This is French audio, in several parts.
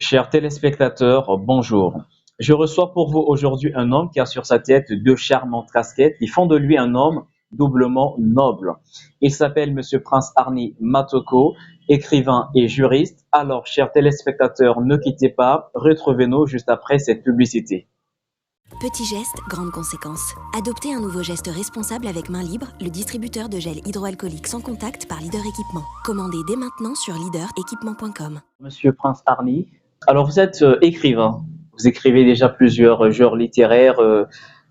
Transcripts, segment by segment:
Chers téléspectateurs, bonjour. Je reçois pour vous aujourd'hui un homme qui a sur sa tête deux charmantes casquettes qui font de lui un homme doublement noble. Il s'appelle Monsieur Prince Arni Matoko, écrivain et juriste. Alors, chers téléspectateurs, ne quittez pas, retrouvez-nous juste après cette publicité. Petit geste, grande conséquence. Adoptez un nouveau geste responsable avec Main Libre, le distributeur de gel hydroalcoolique sans contact par Leader Équipement. Commandez dès maintenant sur leaderequipement.com. Monsieur Prince Arni, alors vous êtes écrivain. Vous écrivez déjà plusieurs genres littéraires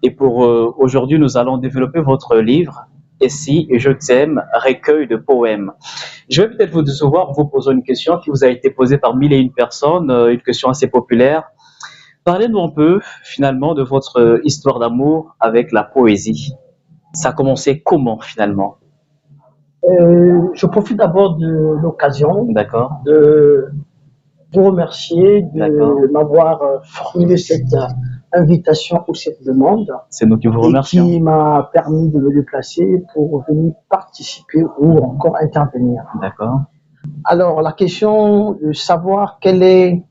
et pour aujourd'hui, nous allons développer votre livre Et si je t'aime, recueil de poèmes. Je vais peut-être vous devoir vous poser une question qui vous a été posée par mille et une personnes, une question assez populaire. Parlez-nous un peu finalement de votre histoire d'amour avec la poésie. Ça a commencé comment finalement? Je profite d'abord de l'occasion D'accord, de vous remercier d'accord. de m'avoir formulé cette invitation ou cette demande C'est nous qui vous et remercions. qui m'a permis de me déplacer pour venir participer ou encore intervenir. D'accord, Alors, la question de savoir quel est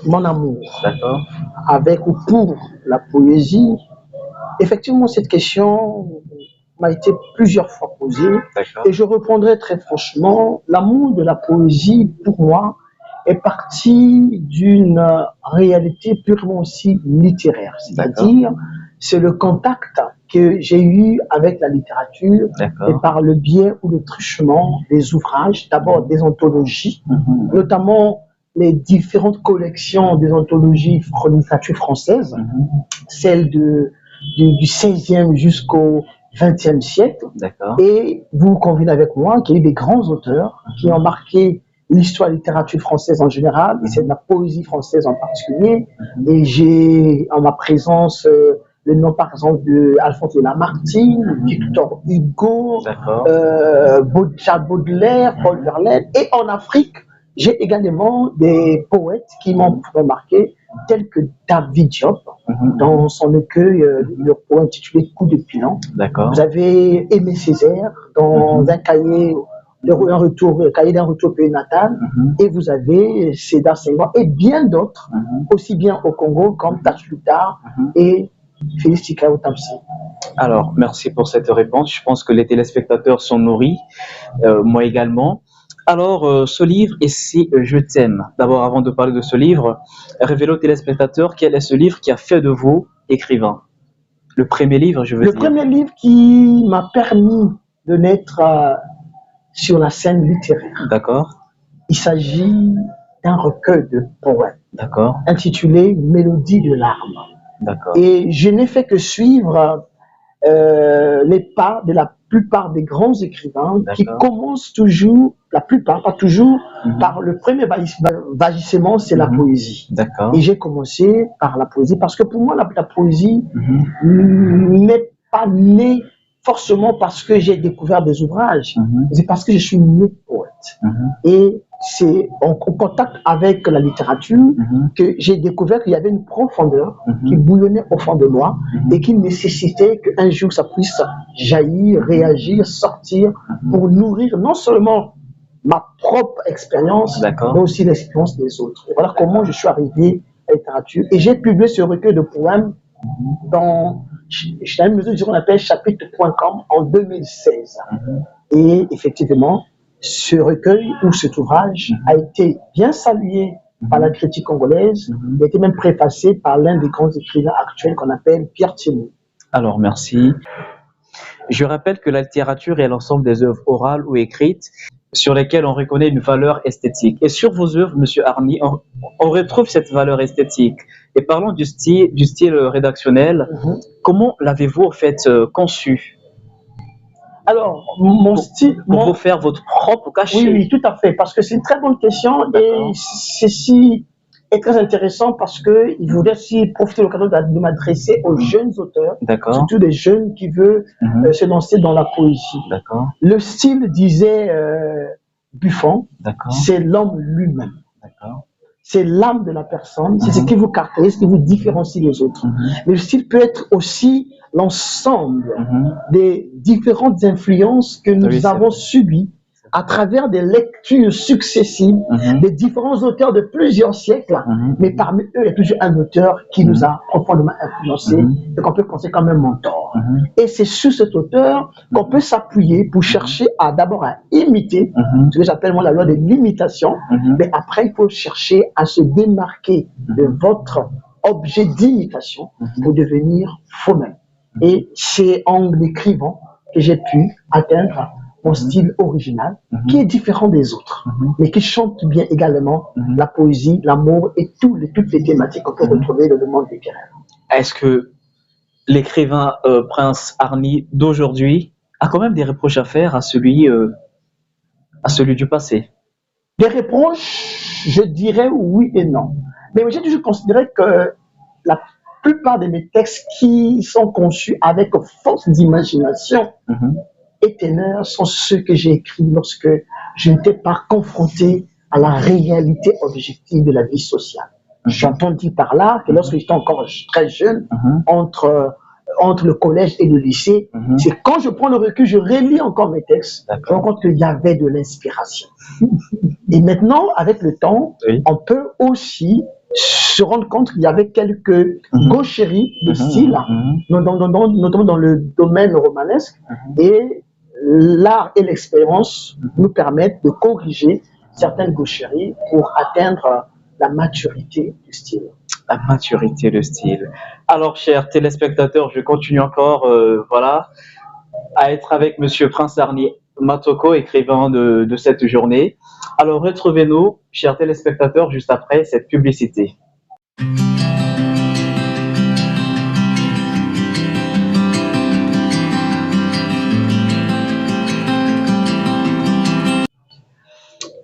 mon amour d'accord, avec ou pour la poésie, effectivement, cette question m'a été plusieurs fois posée. d'accord, Et je répondrai très franchement, l'amour de la poésie, pour moi, est parti d'une réalité purement aussi littéraire. C'est-à-dire, c'est le contact que j'ai eu avec la littérature et d'accord. par le biais ou le truchement des ouvrages, d'abord des anthologies, Mhm, notamment les différentes collections des anthologies de littérature française, mhm, celles du 16e jusqu'au 20e siècle. d'accord, Et vous convenez avec moi qu'il y a eu des grands auteurs qui ont marqué l'histoire de la littérature française en général, et c'est de la poésie française en particulier. Et j'ai en ma présence le nom par exemple de Alphonse de Lamartine, Victor Hugo, d'accord, Charles Baudelaire, Paul Verlaine. Et en Afrique, j'ai également des poètes qui m'ont marqué, tels que David Diop, mhm, dans son recueil, le poème intitulé Coup de pilon. d'accord, Vous avez Aimé Césaire dans un cahier, cahier d'un retour au pays natal, mhm, et vous avez Sédar Senghor et bien d'autres, mhm, aussi bien au Congo comme Tachlutar mhm. et Félix Tikao Tamsi. Alors, merci pour cette réponse. Je pense que les téléspectateurs sont nourris, moi également. Alors, ce livre, Et si je t'aime? D'abord, avant de parler de ce livre, révélez aux téléspectateurs quel est ce livre qui a fait de vous écrivain. Le premier livre, je veux Le dire. premier livre qui m'a permis de naître sur la scène littéraire, D'accord, il s'agit d'un recueil de poèmes d'accord, intitulé Mélodie de larmes. d'accord, Et je n'ai fait que suivre les pas de la plupart des grands écrivains qui d'accord, commencent toujours, la plupart, pas toujours, mhm, par le premier vagissement, c'est la mhm, poésie. d'accord, Et j'ai commencé par la poésie parce que pour moi, la poésie mhm, n'est pas née forcément parce que j'ai découvert des ouvrages, mhm, c'est parce que je suis né poète. mhm, Et c'est en contact avec la littérature mhm, que j'ai découvert qu'il y avait une profondeur qui mhm, bouillonnait au fond de moi mhm, et qui nécessitait qu'un jour ça puisse jaillir, réagir, sortir pour nourrir non seulement ma propre expérience, d'accord, mais aussi l'expérience des autres. Et voilà comment je suis arrivé à la littérature. Et j'ai publié ce recueil de poèmes dans une mesure qu'on appelle chapitre.com en 2016. mhm, Et effectivement, ce recueil ou cet ouvrage a été bien salué par la critique congolaise. Il a été même préfacé par l'un des grands écrivains actuels qu'on appelle Pierre Thibault. Alors, merci. Je rappelle que la littérature est l'ensemble des œuvres orales ou écrites sur lesquelles on reconnaît une valeur esthétique. Et sur vos œuvres, Monsieur Arni, on retrouve cette valeur esthétique. Et parlons du style rédactionnel. Comment l'avez-vous en fait conçu Alors, mon style, pour vous faire votre propre cachet? oui, oui, tout à fait, parce que c'est une très bonne question et ceci est très intéressant parce que il voudrait aussi profiter de l'occasion de m'adresser aux jeunes auteurs, D'accord, surtout des jeunes qui veulent se lancer dans la poésie. d'accord, Le style, disait Buffon, d'accord, c'est l'homme lui-même. d'accord, C'est l'âme de la personne, c'est ce qui vous caractérise, ce qui vous différencie des autres. Mais le style peut être aussi l'ensemble mhm, des différentes influences que nous oui, c'est avons vrai, subies à travers des lectures successives des différents auteurs de plusieurs siècles, mais parmi eux, il y a toujours un auteur qui nous a profondément influencé et qu'on peut considérer comme un mentor. Et c'est sur cet auteur qu'on peut s'appuyer pour chercher d'abord à imiter, ce que j'appelle moi la loi de l'imitation, mais après il faut chercher à se démarquer de votre objet d'imitation pour devenir vous-même. Et c'est en l'écrivant que j'ai pu atteindre mon style original, qui est différent des autres, mais qui chante bien également la poésie, l'amour et toutes les thématiques qu'on peut retrouver dans le monde littéraire. Est-ce que l'écrivain Prince Arny d'aujourd'hui a quand même des reproches à faire à celui du passé? Des reproches, je dirais oui et non. Mais j'ai toujours considéré que la plupart de mes textes qui sont conçus avec force d'imagination et ténèbres sont ceux que j'ai écrits lorsque je n'étais pas confronté à la réalité objective de la vie sociale. J'entends dire par là que lorsque j'étais encore très jeune, entre le collège et le lycée, c'est quand je prends le recul, je relis encore mes textes, je me rends compte qu'il y avait de l'inspiration. Et maintenant, avec le temps, on peut aussi se rendre compte qu'il y avait quelques gaucheries de style, notamment dans le domaine romanesque, et l'art et l'expérience nous permettent de corriger certaines gaucheries pour atteindre la maturité du style. La maturité de style. Alors, chers téléspectateurs, je continue encore à être avec Monsieur Prince Arny Matoko, écrivain de cette journée. Alors, retrouvez-nous, chers téléspectateurs, juste après cette publicité.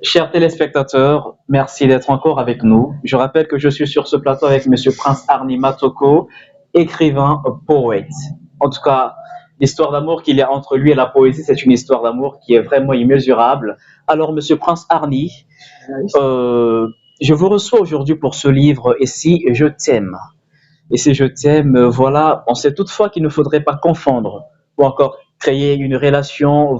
Chers téléspectateurs, merci d'être encore avec nous. Je rappelle que je suis sur ce plateau avec Monsieur Prince Arny Matoko, écrivain, poète. En tout cas, l'histoire d'amour qu'il y a entre lui et la poésie, c'est une histoire d'amour qui est vraiment immesurable. Alors, Monsieur Prince Arny, je vous reçois aujourd'hui pour ce livre « Et si je t'aime ». Et si je t'aime, voilà, on sait toutefois qu'il ne faudrait pas confondre ou encore créer une relation,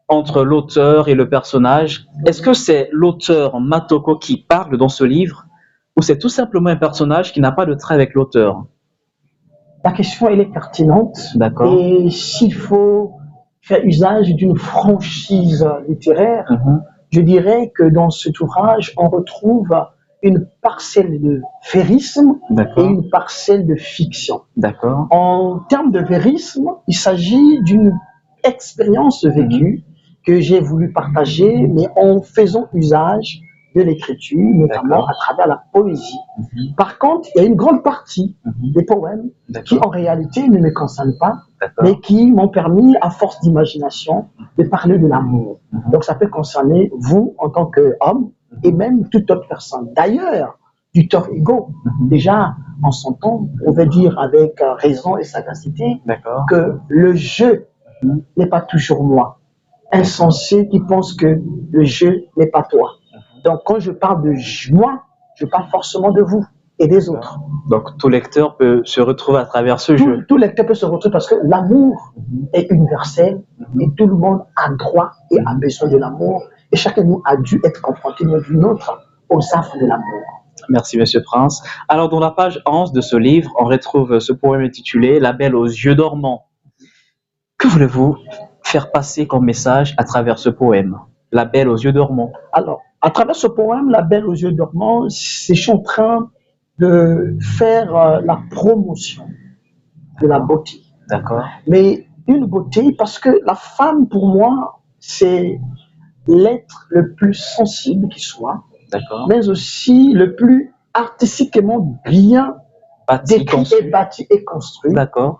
entre l'auteur et le personnage. Est-ce que c'est l'auteur Matoko qui parle dans ce livre ou c'est tout simplement un personnage qui n'a pas de trait avec l'auteur? La question, elle est pertinente. D'accord. Et s'il faut faire usage d'une franchise littéraire, je dirais que dans cet ouvrage, on retrouve une parcelle de vérisme et une parcelle de fiction. D'accord. En termes de vérisme, il s'agit d'une expérience vécue que j'ai voulu partager, mais en faisant usage de l'écriture, notamment à travers la poésie. Par contre, il y a une grande partie des poèmes qui, en réalité, ne me concernent pas, mais qui m'ont permis, à force d'imagination, de parler de l'amour. Donc, ça peut concerner vous en tant qu'homme et même toute autre personne. D'ailleurs, Victor Hugo, déjà, en son temps, pouvait dire avec raison et sagacité que le jeu n'est pas toujours moi. Insensé qui pense que le jeu n'est pas toi. Donc, quand je parle de moi, je parle forcément de vous et des autres. Donc, tout lecteur peut se retrouver à travers ce jeu. Tout lecteur peut se retrouver parce que l'amour est universel et tout le monde a droit et a besoin de l'amour. Et chacun de nous a dû être confronté d'une autre aux affres de l'amour. Merci, Monsieur Prince. Alors, dans la page 11 de ce livre, on retrouve ce poème intitulé « La belle aux yeux dormants ». Que voulez-vous faire passer comme message à travers ce poème, La belle aux yeux dormants? Alors, à travers ce poème, La belle aux yeux dormants, je suis en train de faire la promotion de la beauté. D'accord. Mais une beauté, parce que la femme, pour moi, c'est l'être le plus sensible qui soit, mais aussi le plus artistiquement bien décrit et bâti et construit,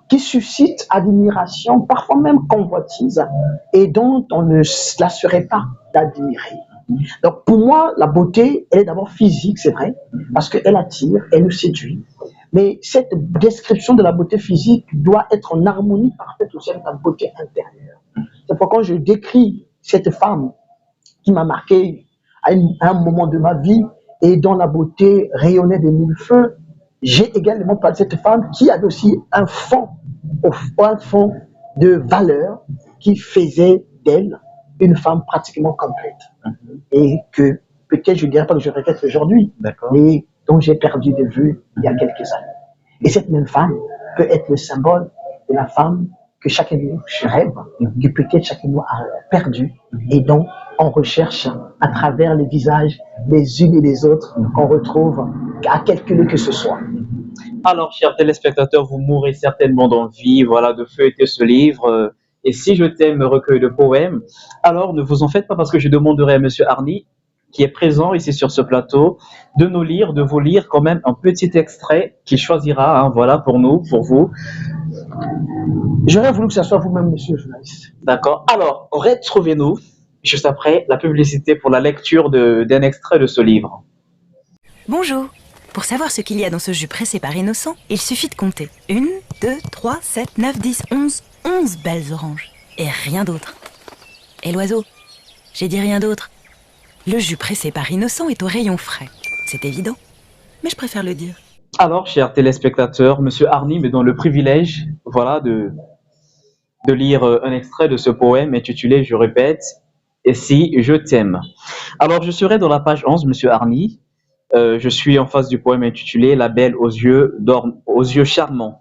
qui suscite admiration, parfois même convoitise, et dont on ne se lasserait pas d'admirer. Donc pour moi, la beauté, elle est d'abord physique, c'est vrai, parce qu'elle attire, elle nous séduit. Mais cette description de la beauté physique doit être en harmonie parfaite aussi avec la beauté intérieure. C'est pourquoi quand je décris cette femme qui m'a marqué à un moment de ma vie et dont la beauté rayonnait de mille feux, j'ai également parlé de cette femme qui avait aussi un fond de valeur qui faisait d'elle une femme pratiquement complète. Et que peut-être, je ne dirais pas que je regrette aujourd'hui, D'accord. mais dont j'ai perdu de vue il y a quelques années. Et cette même femme peut être le symbole de la femme que chacun de nous rêve, que peut-être chacun de nous a perdu, et dont on recherche à travers les visages des unes et des autres qu'on retrouve à quelque lieu que ce soit. Alors, chers téléspectateurs, vous mourrez certainement d'envie, voilà, de feuilleter ce livre. Et si je t'aime, recueil de poèmes, alors ne vous en faites pas parce que je demanderai à Monsieur Arny, qui est présent ici sur ce plateau, de vous lire quand même un petit extrait qu'il choisira, hein, voilà, pour nous, pour vous. J'aurais voulu que ce soit vous-même, monsieur le journaliste. D'accord. Alors, retrouvez-nous juste après la publicité pour la lecture d'un extrait de ce livre. Bonjour. Pour savoir ce qu'il y a dans ce jus pressé par Innocent, il suffit de compter. 1, 2, 3, 7, 9, 10, 11. 11 belles oranges. Et rien d'autre. Et l'oiseau? J'ai dit rien d'autre. Le jus pressé par Innocent est au rayon frais. C'est évident. Mais je préfère le dire. Alors, chers téléspectateurs, Monsieur Arny me donne le privilège, voilà, de lire un extrait de ce poème intitulé, je répète, Et si je t'aime. Alors, je serai dans la page 11, Monsieur Arny. Je suis en face du poème intitulé La belle aux yeux charmants.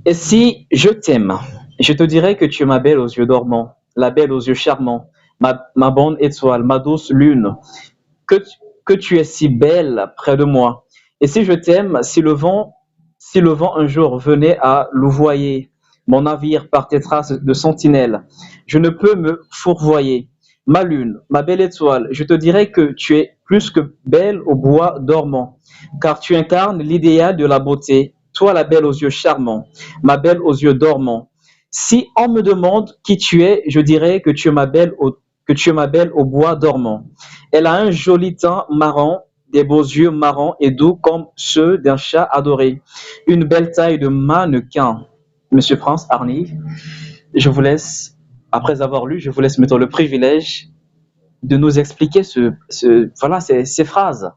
Et si je t'aime, je te dirai que tu es ma belle aux yeux dormants, la belle aux yeux charmants, ma bonne étoile, ma douce lune, que tu es si belle près de moi. Et si je t'aime, si le vent un jour venait à louvoyer mon navire par tes traces de sentinelle, je ne peux me fourvoyer. Ma lune, ma belle étoile, je te dirai que tu es plus que belle au bois dormant, car tu incarnes l'idéal de la beauté, toi la belle aux yeux charmants, ma belle aux yeux dormants. Si on me demande qui tu es, je dirai que tu es ma belle au bois dormant. Elle a un joli teint marron, des beaux yeux marrons et doux comme ceux d'un chat adoré, une belle taille de mannequin. Monsieur Prince Arny, je vous laisse, après avoir lu, je vous laisse maintenant le privilège de nous expliquer voilà, ces phrases.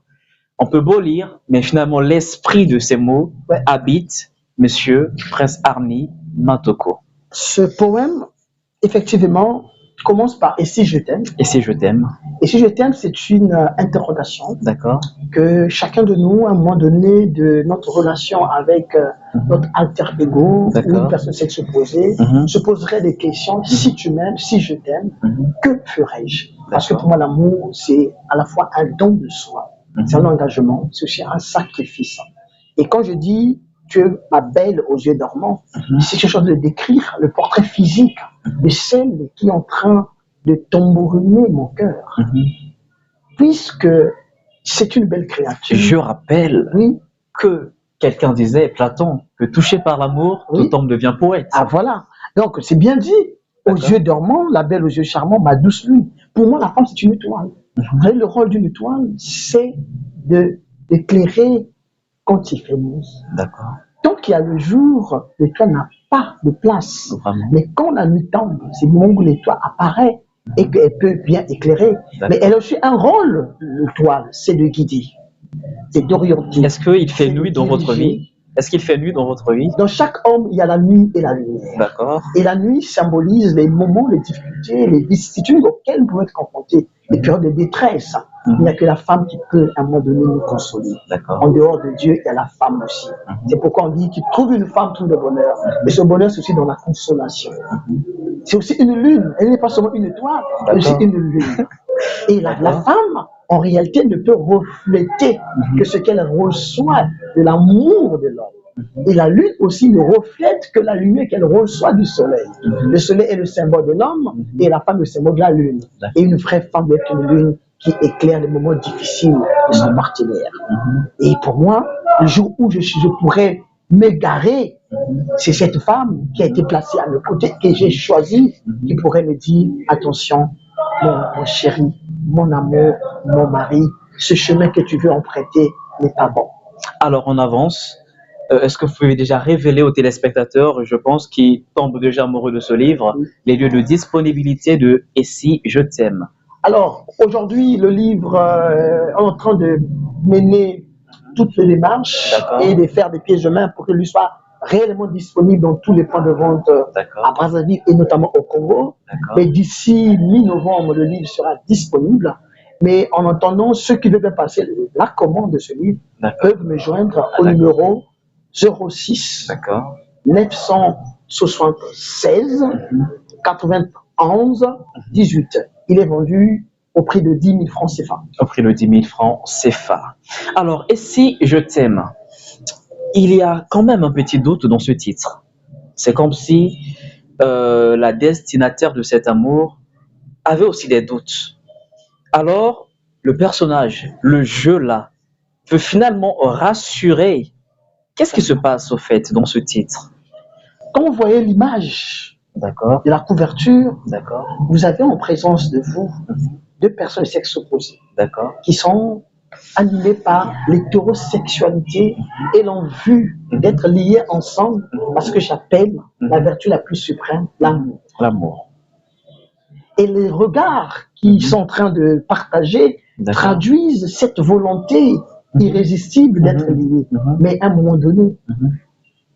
On peut beau lire, mais finalement l'esprit de ces mots habite Monsieur Prince Arny Matoko. Ce poème, effectivement, commence par Et si je t'aime. Et si je t'aime. Et si je t'aime, c'est une interrogation. D'accord. Que chacun de nous, à un moment donné de notre relation avec notre alter ego, ou une personne sexuée se poserait des questions. Si tu m'aimes, si je t'aime, que ferais-je? Parce que pour moi, l'amour, c'est à la fois un don de soi, c'est un engagement, c'est aussi un sacrifice. Et quand je dis tu es ma belle aux yeux dormants, c'est quelque chose de décrire le portrait physique de celle qui est en train de tambouriner mon cœur. Puisque c'est une belle créature. Je rappelle que quelqu'un disait, Platon, que touché par l'amour, tout homme devient poète. Ah voilà, donc c'est bien dit. Aux yeux dormants, la belle aux yeux charmants, ma douce lune. Pour moi, la femme, c'est une étoile. Le rôle d'une étoile, c'est d'éclairer quand il fait nuit. D'accord. Tant qu'il y a le jour, l'étoile n'a pas de place. Vraiment. Mais quand la nuit tombe, c'est le moment où l'étoile apparaît et qu'elle peut bien éclairer. Mais elle a aussi un rôle, l'étoile, c'est de guider, c'est d'orienter. Est-ce qu'il fait nuit dans votre vie? Est-ce qu'il fait nuit dans votre vie? Dans chaque homme, il y a la nuit et la lumière. D'accord. Et la nuit symbolise les moments, les difficultés, les vicissitudes auxquelles nous pouvons être confrontés, les périodes de détresse. Il n'y a que la femme qui peut, à un moment donné, nous consoler. En dehors de Dieu, il y a la femme aussi. C'est pourquoi on dit qu'il trouve une femme, trouve le bonheur. Mais ce bonheur, c'est aussi dans la consolation. C'est aussi une lune. Elle n'est pas seulement une étoile, mais aussi une lune. Et la femme, en réalité, ne peut refléter que ce qu'elle reçoit de l'amour de l'homme. Et la lune aussi ne reflète que la lumière qu'elle reçoit du soleil. Le soleil est le symbole de l'homme et la femme le symbole de la lune. Et une vraie femme doit être une lune qui éclaire les moments difficiles de son partenaire. Et pour moi, le jour où je pourrais m'égarer, c'est cette femme qui a été placée à mes côtés, que j'ai choisie, qui pourrait me dire, attention, mon chéri, mon amour, mon mari, ce chemin que tu veux emprunter n'est pas bon. Alors on avance. Est-ce que vous pouvez déjà révéler aux téléspectateurs, je pense, qui tombent déjà amoureux de ce livre, les lieux de disponibilité de Et si je t'aime? Alors, aujourd'hui, le livre est en train de mener toutes les démarches et de faire des pieds de main pour qu'il lui soit réellement disponible dans tous les points de vente à D'accord, Brazzaville et notamment au Congo. d'accord, Mais d'ici mi-novembre, le livre sera disponible. Mais en attendant, ceux qui veulent bien passer la commande de ce livre d'accord, peuvent me joindre au d'accord. numéro 06 d'accord. 976 91 18. Il est vendu au prix de 10 000 francs CFA. Au prix de 10 000 francs CFA. Alors, et si je t'aime, il y a quand même un petit doute dans ce titre. C'est comme si la destinataire de cet amour avait aussi des doutes. Alors, le personnage, le jeu là, peut finalement rassurer. Qu'est-ce qui se passe au fait dans ce titre? Quand vous voyez l'image D'accord, de la couverture, d'accord, vous avez en présence de vous deux personnes de sexe opposé d'accord, qui sont animées par l'hétérosexualité et l'envie d'être liées ensemble parce que j'appelle la vertu la plus suprême, l'amour. l'amour. Et les regards qu'ils sont en train de partager D'accord. traduisent cette volonté irrésistible d'être liés. Mais à un moment donné,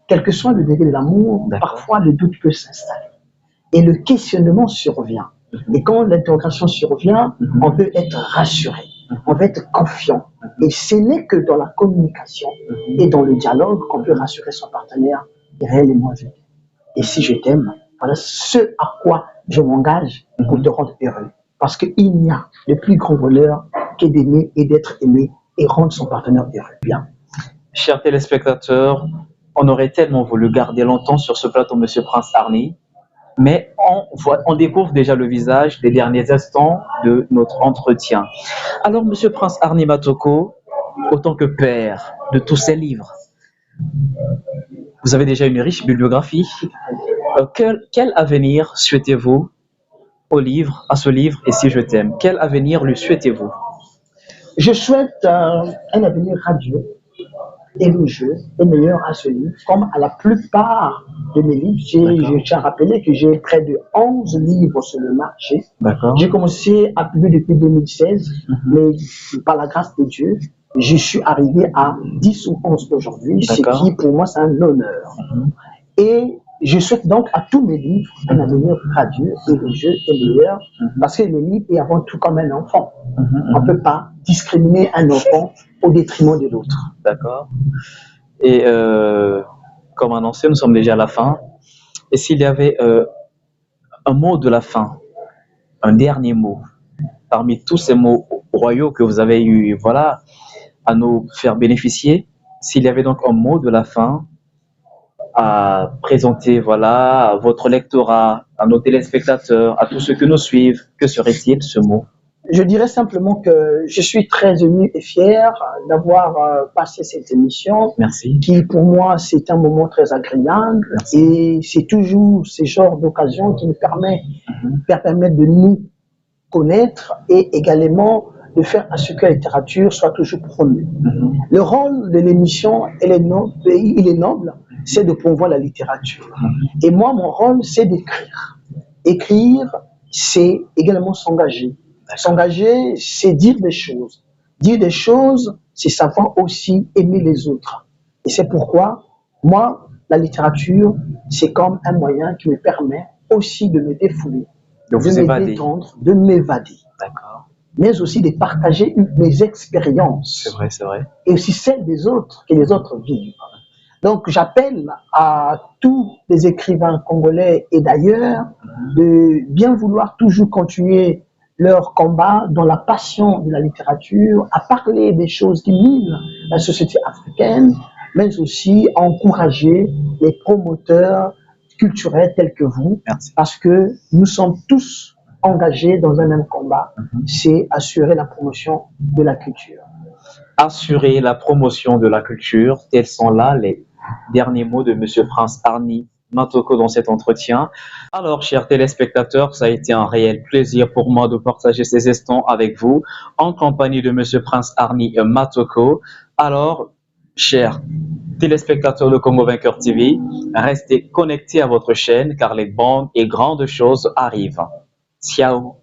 quel que soit le degré de l'amour, D'accord. parfois le doute peut s'installer. Et le questionnement survient. Et quand l'interrogation survient, on peut être rassuré, on peut être confiant. Et ce n'est que dans la communication et dans le dialogue qu'on peut rassurer son partenaire réellement je t'aime. Et si je t'aime, voilà ce à quoi je m'engage pour te rendre heureux. Parce qu'il n'y a de plus grand bonheur que d'aimer et d'être aimé et rendre son partenaire heureux. Bien. Chers téléspectateurs, on aurait tellement voulu garder longtemps sur ce plateau Monsieur Prince Arny, mais on découvre déjà le visage des derniers instants de notre entretien. Alors, Monsieur Prince Arny Matoko, autant que père de tous ces livres, vous avez déjà une riche bibliographie. Quel avenir souhaitez-vous au livre, à ce livre Et si je t'aime? Quel avenir lui souhaitez-vous? Je souhaite un avenir radieux, élogieux et meilleur à ce livre, comme à la plupart de mes livres. Je tiens à rappeler que j'ai près de 11 livres sur le marché. D'accord. J'ai commencé à publier depuis 2016, mais par la grâce de Dieu, je suis arrivé à 10 ou 11 aujourd'hui, ce D'accord. qui pour moi c'est un honneur. Et je souhaite donc à tous mes livres un avenir radieux, élogieux et meilleur, parce que le livre est avant tout comme un enfant. On ne peut pas discriminer un enfant au détriment de l'autre. D'accord. Et comme annoncé, nous sommes déjà à la fin. Et s'il y avait un mot de la fin, un dernier mot, parmi tous ces mots royaux que vous avez eu, voilà, à nous faire bénéficier, s'il y avait donc un mot de la fin à présenter, voilà, à votre lectorat, à nos téléspectateurs, à tous ceux que nous suivent, que serait-il ce mot? Je dirais simplement que je suis très ému et fier d'avoir passé cette émission. Merci. Qui pour moi c'est un moment très agréable. Merci. Et c'est toujours ce genre d'occasion qui nous permettent de nous connaître et également de faire à ce que la littérature soit toujours promue. Le rôle de l'émission, il est noble, c'est de promouvoir la littérature. Et moi, mon rôle, c'est d'écrire. Écrire, c'est également s'engager. S'engager, c'est dire des choses. Dire des choses, c'est savoir aussi aimer les autres. Et c'est pourquoi, moi, la littérature, c'est comme un moyen qui me permet aussi de me défouler, De vous me évader. détendre, de m'évader, D'accord. mais aussi de partager mes expériences C'est vrai, c'est vrai. et aussi celles des autres que les autres vivent. Donc j'appelle à tous les écrivains congolais et d'ailleurs de bien vouloir toujours continuer leur combat dans la passion de la littérature, à parler des choses qui minent la société africaine, mais aussi à encourager les promoteurs culturels tels que vous, Merci. parce que nous sommes tous engagés dans un même combat, c'est assurer la promotion de la culture. Assurer la promotion de la culture, tels sont là les derniers mots de Monsieur Prince Arny Matoko dans cet entretien. Alors, chers téléspectateurs, ça a été un réel plaisir pour moi de partager ces instants avec vous en compagnie de Monsieur Prince Arny Matoko. Alors, chers téléspectateurs de Congo Vainqueur TV, restez connectés à votre chaîne car les bonnes et grandes choses arrivent. Ciao.